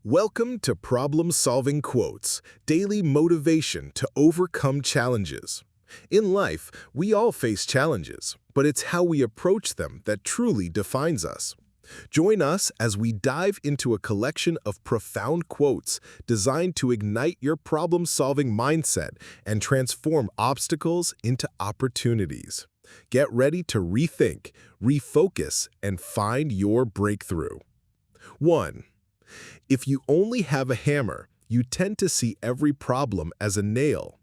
Welcome to Problem Solving Quotes, daily motivation to overcome challenges. In life, we all face challenges, but it's how we approach them that truly defines us. Join us as we dive into a collection of profound quotes designed to ignite your problem-solving mindset and transform obstacles into opportunities. Get ready to rethink, refocus, and find your breakthrough. 1. If you only have a hammer, you tend to see every problem as a nail.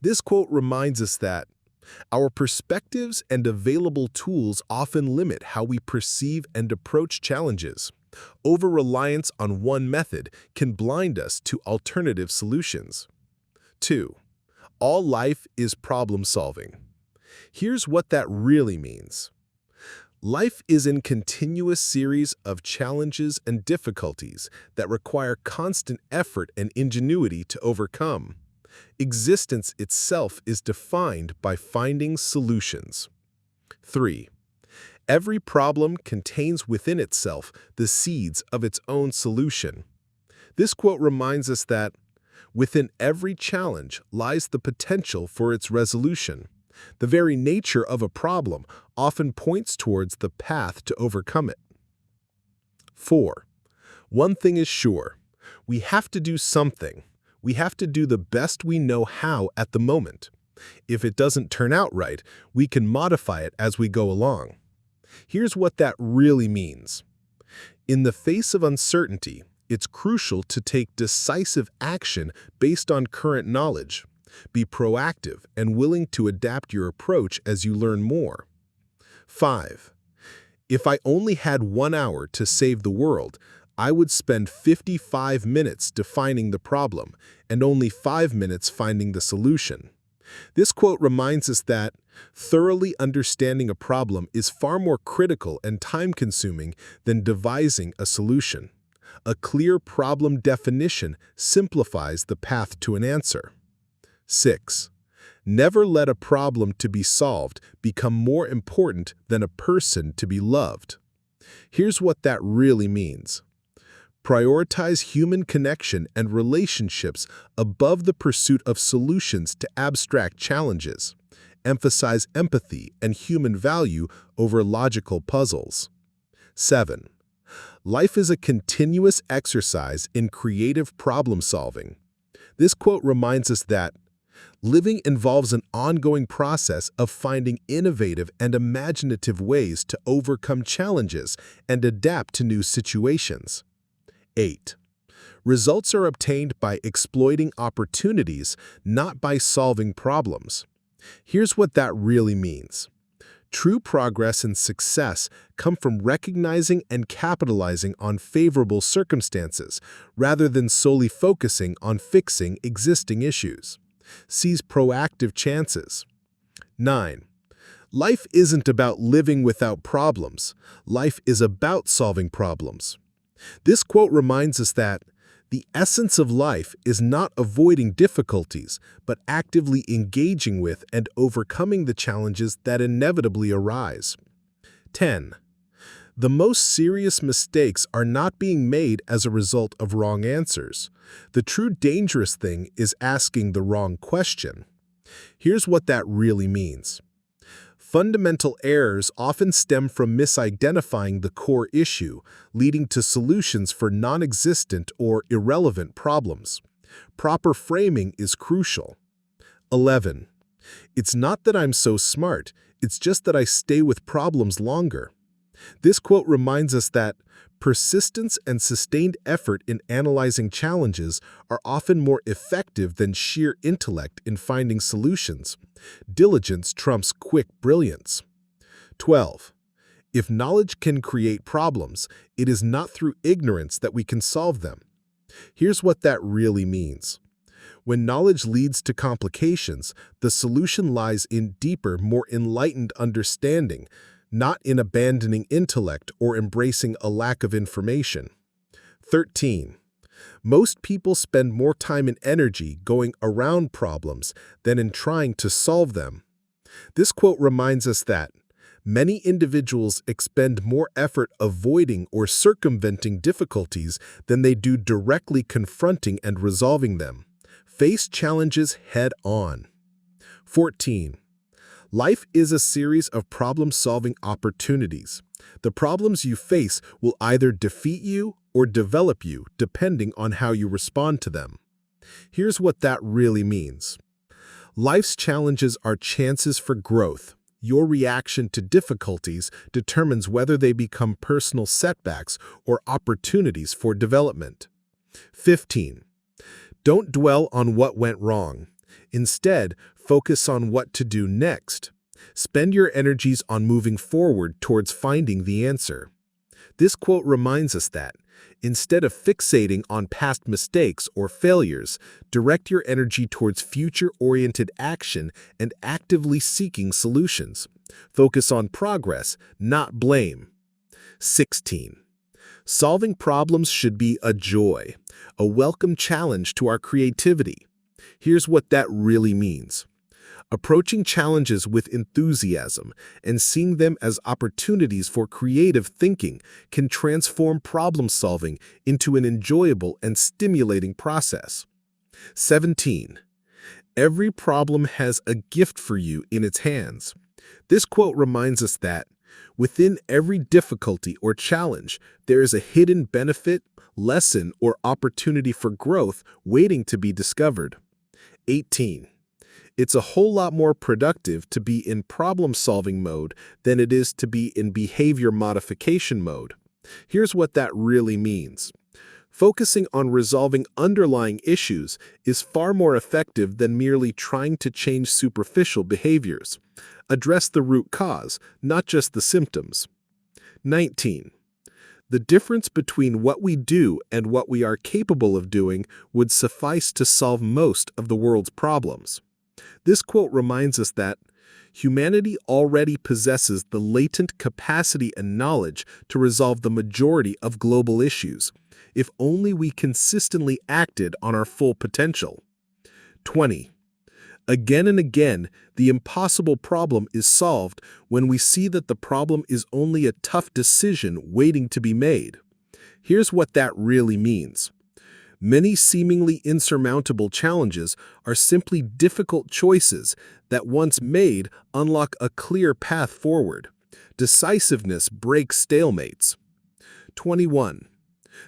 This quote reminds us that our perspectives and available tools often limit how we perceive and approach challenges. Over-reliance on one method can blind us to alternative solutions. 2. All life is problem-solving. Here's what that really means. Life is a continuous series of challenges and difficulties that require constant effort and ingenuity to overcome. Existence itself is defined by finding solutions. 3. Every problem contains within itself the seeds of its own solution. This quote reminds us that within every challenge lies the potential for its resolution. The very nature of a problem often points towards the path to overcome it. 4. One thing is sure. We have to do something. We have to do the best we know how at the moment. If it doesn't turn out right, we can modify it as we go along. Here's what that really means. In the face of uncertainty, it's crucial to take decisive action based on current knowledge. Be proactive and willing to adapt your approach as you learn more. 5. If I only had 1 hour to save the world, I would spend 55 minutes defining the problem and only 5 minutes finding the solution. This quote reminds us that thoroughly understanding a problem is far more critical and time-consuming than devising a solution. A clear problem definition simplifies the path to an answer. 6. Never let a problem to be solved become more important than a person to be loved. Here's what that really means. Prioritize human connection and relationships above the pursuit of solutions to abstract challenges. Emphasize empathy and human value over logical puzzles. 7. Life is a continuous exercise in creative problem-solving. This quote reminds us that living involves an ongoing process of finding innovative and imaginative ways to overcome challenges and adapt to new situations. 8. Results are obtained by exploiting opportunities, not by solving problems. Here's what that really means. True progress and success come from recognizing and capitalizing on favorable circumstances rather than solely focusing on fixing existing issues. Seize proactive chances. 9. Life isn't about living without problems. Life is about solving problems. This quote reminds us that the essence of life is not avoiding difficulties, but actively engaging with and overcoming the challenges that inevitably arise. 10. The most serious mistakes are not being made as a result of wrong answers. The true dangerous thing is asking the wrong question. Here's what that really means. Fundamental errors often stem from misidentifying the core issue, leading to solutions for non-existent or irrelevant problems. Proper framing is crucial. 11. It's not that I'm so smart, it's just that I stay with problems longer. This quote reminds us that persistence and sustained effort in analyzing challenges are often more effective than sheer intellect in finding solutions. Diligence trumps quick brilliance. 12. If knowledge can create problems, it is not through ignorance that we can solve them. Here's what that really means. When knowledge leads to complications, the solution lies in deeper, more enlightened understanding, not in abandoning intellect or embracing a lack of information. 13. Most people spend more time and energy going around problems than in trying to solve them. This quote reminds us that Many individuals expend more effort avoiding or circumventing difficulties than they do directly confronting and resolving them. Face challenges head on. 14. Life is a series of problem-solving opportunities. The problems you face will either defeat you or develop you, depending on how you respond to them. Here's what that really means. Life's challenges are chances for growth. Your reaction to difficulties determines whether they become personal setbacks or opportunities for development. 15. Don't dwell on what went wrong. Instead, focus on what to do next. Spend your energies on moving forward towards finding the answer. This quote reminds us that, instead of fixating on past mistakes or failures, direct your energy towards future-oriented action and actively seeking solutions. Focus on progress, not blame. 16. Solving problems should be a joy, a welcome challenge to our creativity. Here's what that really means. Approaching challenges with enthusiasm and seeing them as opportunities for creative thinking can transform problem-solving into an enjoyable and stimulating process. 17. Every problem has a gift for you in its hands. This quote reminds us that, within every difficulty or challenge, there is a hidden benefit, lesson, or opportunity for growth waiting to be discovered. 18. It's a whole lot more productive to be in problem-solving mode than it is to be in behavior modification mode. Here's what that really means. Focusing on resolving underlying issues is far more effective than merely trying to change superficial behaviors. Address the root cause, not just the symptoms. 19. The difference between what we do and what we are capable of doing would suffice to solve most of the world's problems. This quote reminds us that humanity already possesses the latent capacity and knowledge to resolve the majority of global issues, if only we consistently acted on our full potential. 20. Again and again, the impossible problem is solved when we see that the problem is only a tough decision waiting to be made. Here's what that really means. Many seemingly insurmountable challenges are simply difficult choices that, once made, unlock a clear path forward. Decisiveness breaks stalemates. 21.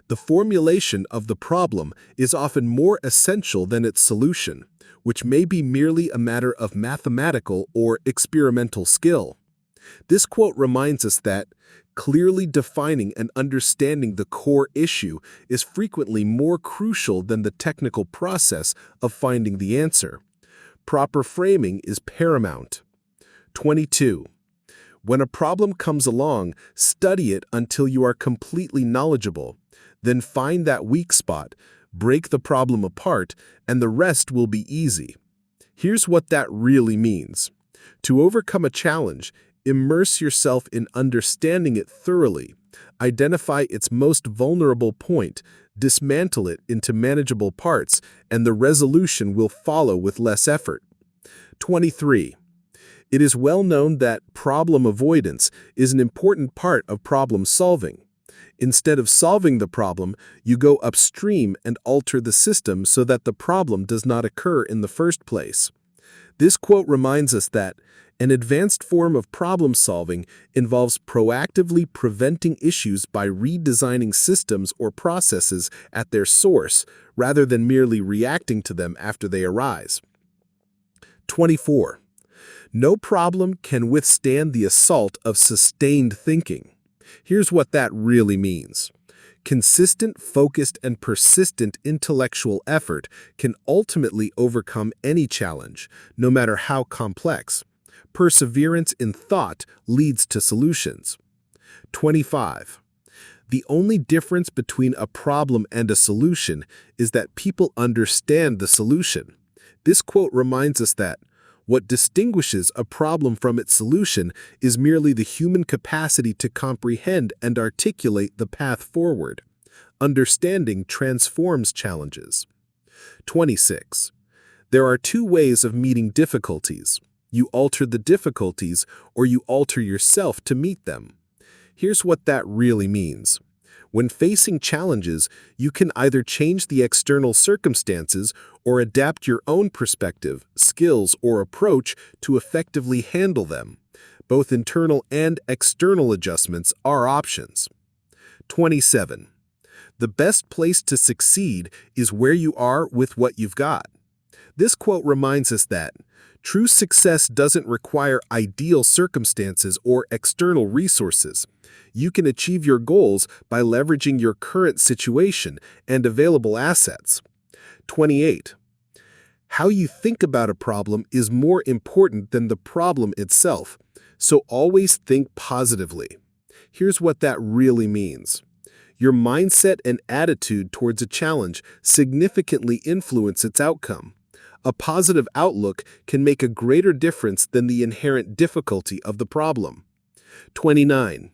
The formulation of the problem is often more essential than its solution, which may be merely a matter of mathematical or experimental skill. This quote reminds us that clearly defining and understanding the core issue is frequently more crucial than the technical process of finding the answer. Proper framing is paramount. 22. When a problem comes along, study it until you are completely knowledgeable. Then find that weak spot, break the problem apart, and the rest will be easy. Here's what that really means. To overcome a challenge, immerse yourself in understanding it thoroughly. Identify its most vulnerable point, dismantle it into manageable parts, and the resolution will follow with less effort. 23. It is well known that problem avoidance is an important part of problem solving. Instead of solving the problem, you go upstream and alter the system so that the problem does not occur in the first place. This quote reminds us that an advanced form of problem solving involves proactively preventing issues by redesigning systems or processes at their source, rather than merely reacting to them after they arise. 24. No problem can withstand the assault of sustained thinking. Here's what that really means. Consistent, focused, and persistent intellectual effort can ultimately overcome any challenge, no matter how complex. Perseverance in thought leads to solutions. 25. The only difference between a problem and a solution is that people understand the solution. This quote reminds us that what distinguishes a problem from its solution is merely the human capacity to comprehend and articulate the path forward. Understanding transforms challenges. 26. There are two ways of meeting difficulties. You alter the difficulties, or you alter yourself to meet them. Here's what that really means. When facing challenges, you can either change the external circumstances or adapt your own perspective, skills, or approach to effectively handle them. Both internal and external adjustments are options. 27. The best place to succeed is where you are with what you've got. This quote reminds us that true success doesn't require ideal circumstances or external resources. You can achieve your goals by leveraging your current situation and available assets. 28. How you think about a problem is more important than the problem itself, so always think positively. Here's what that really means. Your mindset and attitude towards a challenge significantly influence its outcome. A positive outlook can make a greater difference than the inherent difficulty of the problem. 29.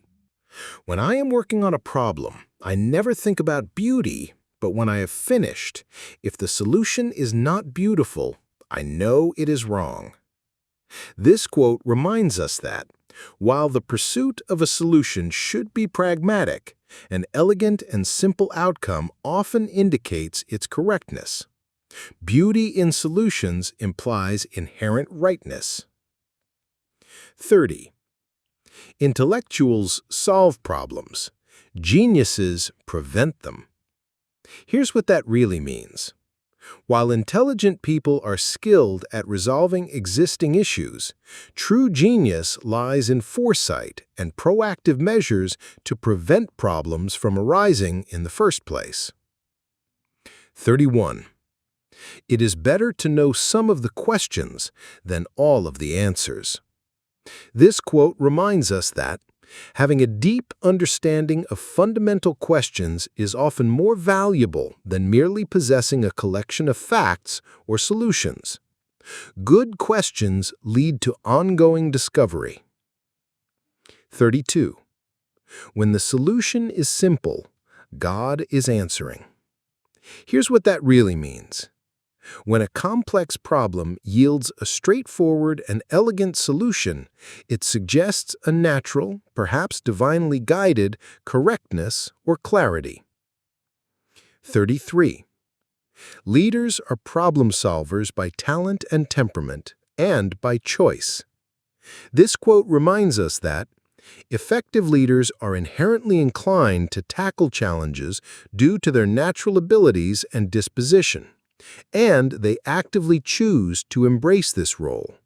When I am working on a problem, I never think about beauty, but when I have finished, if the solution is not beautiful, I know it is wrong. This quote reminds us that, while the pursuit of a solution should be pragmatic, an elegant and simple outcome often indicates its correctness. Beauty in solutions implies inherent rightness. 30. Intellectuals solve problems. Geniuses prevent them. Here's what that really means. While intelligent people are skilled at resolving existing issues, true genius lies in foresight and proactive measures to prevent problems from arising in the first place. 31. It is better to know some of the questions than all of the answers. This quote reminds us that having a deep understanding of fundamental questions is often more valuable than merely possessing a collection of facts or solutions. Good questions lead to ongoing discovery. 32. When the solution is simple, God is answering. Here's what that really means. When a complex problem yields a straightforward and elegant solution, it suggests a natural, perhaps divinely guided, correctness or clarity. 33. Leaders are problem solvers by talent and temperament, and by choice. This quote reminds us that effective leaders are inherently inclined to tackle challenges due to their natural abilities and disposition, and they actively choose to embrace this role.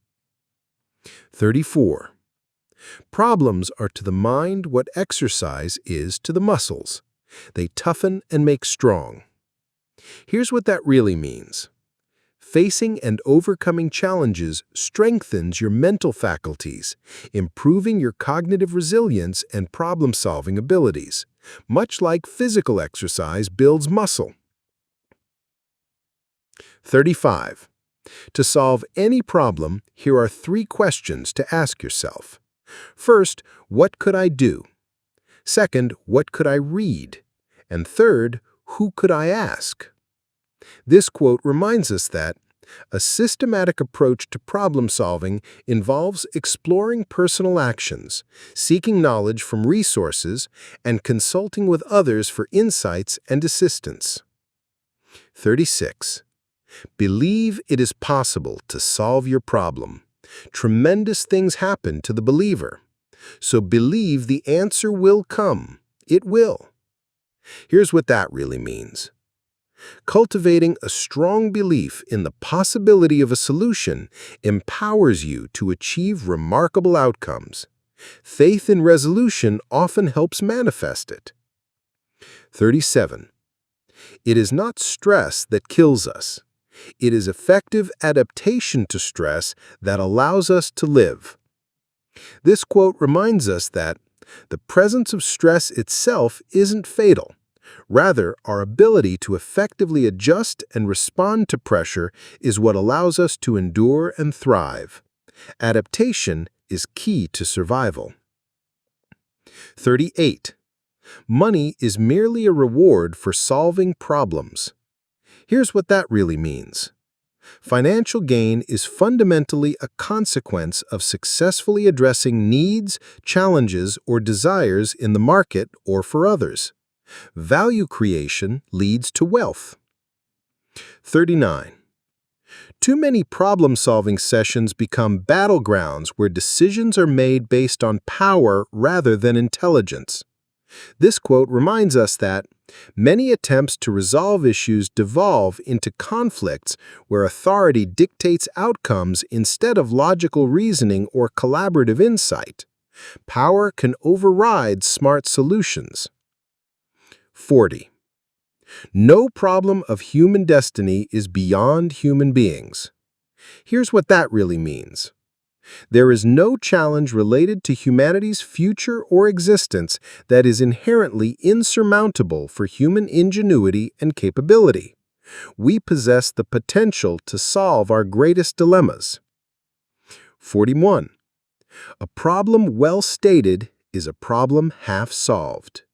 34. Problems are to the mind what exercise is to the muscles. They toughen and make strong. Here's what that really means. Facing and overcoming challenges strengthens your mental faculties, improving your cognitive resilience and problem-solving abilities, much like physical exercise builds muscle. 35. To solve any problem, here are 3 questions to ask yourself. First, what could I do? Second, what could I read? And third, who could I ask? This quote reminds us that a systematic approach to problem solving involves exploring personal actions, seeking knowledge from resources, and consulting with others for insights and assistance. 36. Believe it is possible to solve your problem. Tremendous things happen to the believer. So believe the answer will come. It will. Here's what that really means. Cultivating a strong belief in the possibility of a solution empowers you to achieve remarkable outcomes. Faith in resolution often helps manifest it. 37. It is not stress that kills us. It is effective adaptation to stress that allows us to live. This quote reminds us that the presence of stress itself isn't fatal. Rather, our ability to effectively adjust and respond to pressure is what allows us to endure and thrive. Adaptation is key to survival. 38. Money is merely a reward for solving problems. Here's what that really means. Financial gain is fundamentally a consequence of successfully addressing needs, challenges, or desires in the market or for others. Value creation leads to wealth. 39. Too many problem-solving sessions become battlegrounds where decisions are made based on power rather than intelligence. This quote reminds us that many attempts to resolve issues devolve into conflicts where authority dictates outcomes instead of logical reasoning or collaborative insight. Power can override smart solutions. 40. No problem of human destiny is beyond human beings. Here's what that really means. There is no challenge related to humanity's future or existence that is inherently insurmountable for human ingenuity and capability. We possess the potential to solve our greatest dilemmas. 41. A problem well stated is a problem half solved.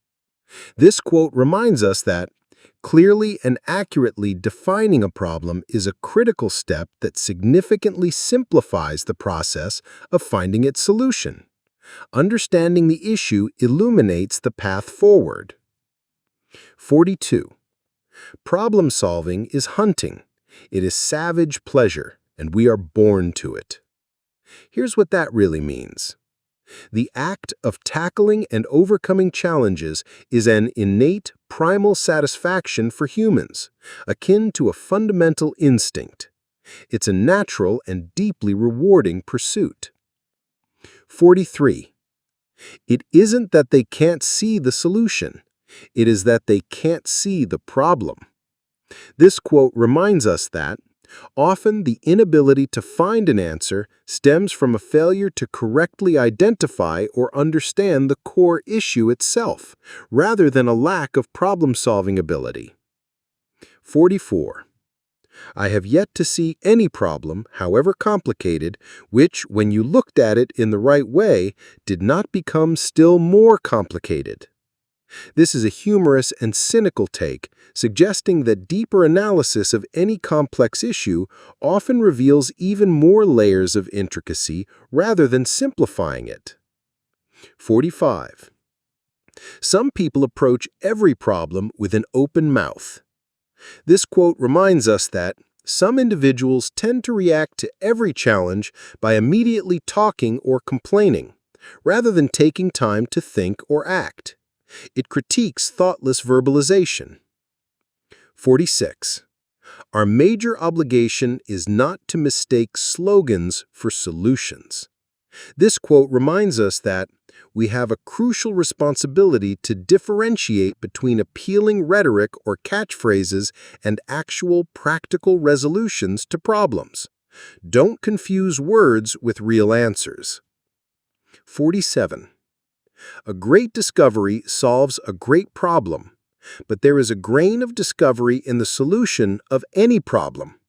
This quote reminds us that clearly and accurately defining a problem is a critical step that significantly simplifies the process of finding its solution. Understanding the issue illuminates the path forward. 42. Problem solving is hunting. It is savage pleasure, and we are born to it. Here's what that really means. The act of tackling and overcoming challenges is an innate, primal satisfaction for humans, akin to a fundamental instinct. It's a natural and deeply rewarding pursuit. 43. It isn't that they can't see the solution. It is that they can't see the problem. This quote reminds us that often the inability to find an answer stems from a failure to correctly identify or understand the core issue itself, rather than a lack of problem-solving ability. 44. I have yet to see any problem, however complicated, which, when you looked at it in the right way, did not become still more complicated. This is a humorous and cynical take, suggesting that deeper analysis of any complex issue often reveals even more layers of intricacy rather than simplifying it. 45. Some people approach every problem with an open mouth. This quote reminds us that some individuals tend to react to every challenge by immediately talking or complaining, rather than taking time to think or act. It critiques thoughtless verbalization. 46. Our major obligation is not to mistake slogans for solutions. This quote reminds us that we have a crucial responsibility to differentiate between appealing rhetoric or catchphrases and actual practical resolutions to problems. Don't confuse words with real answers. 47. A great discovery solves a great problem, but there is a grain of discovery in the solution of any problem.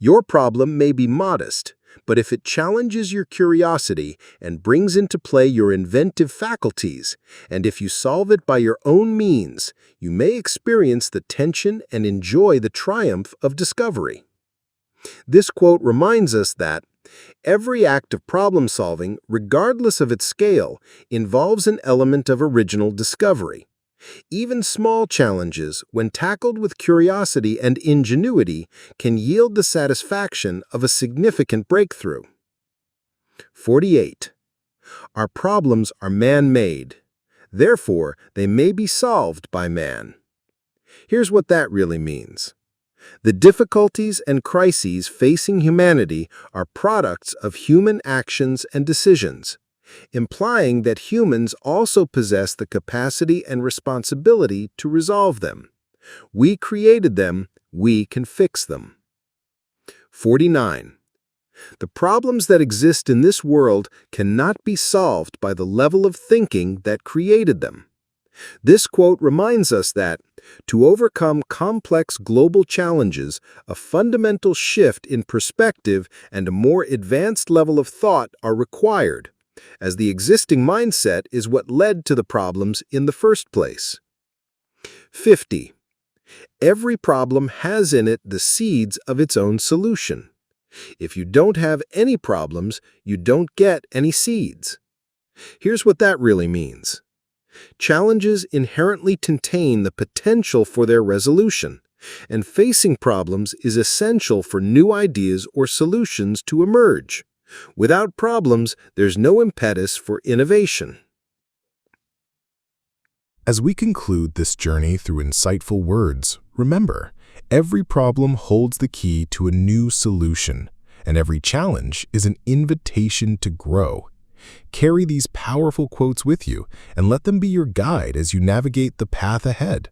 Your problem may be modest, but if it challenges your curiosity and brings into play your inventive faculties, and if you solve it by your own means, you may experience the tension and enjoy the triumph of discovery. This quote reminds us that every act of problem-solving, regardless of its scale, involves an element of original discovery. Even small challenges, when tackled with curiosity and ingenuity, can yield the satisfaction of a significant breakthrough. 48. Our problems are man-made. Therefore, they may be solved by man. Here's what that really means. The difficulties and crises facing humanity are products of human actions and decisions, implying that humans also possess the capacity and responsibility to resolve them. We created them, we can fix them. 49. The problems that exist in this world cannot be solved by the level of thinking that created them. This quote reminds us that, to overcome complex global challenges, a fundamental shift in perspective and a more advanced level of thought are required, as the existing mindset is what led to the problems in the first place. 50. Every problem has in it the seeds of its own solution. If you don't have any problems, you don't get any seeds. Here's what that really means. Challenges inherently contain the potential for their resolution, and facing problems is essential for new ideas or solutions to emerge. Without problems, there's no impetus for innovation. As we conclude this journey through insightful words, remember, every problem holds the key to a new solution, and every challenge is an invitation to grow. Carry these powerful quotes with you and let them be your guide as you navigate the path ahead.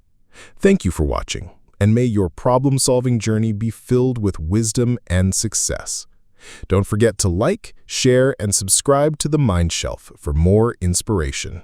Thank you for watching, and may your problem-solving journey be filled with wisdom and success. Don't forget to like, share, and subscribe to the Mind Shelf for more inspiration.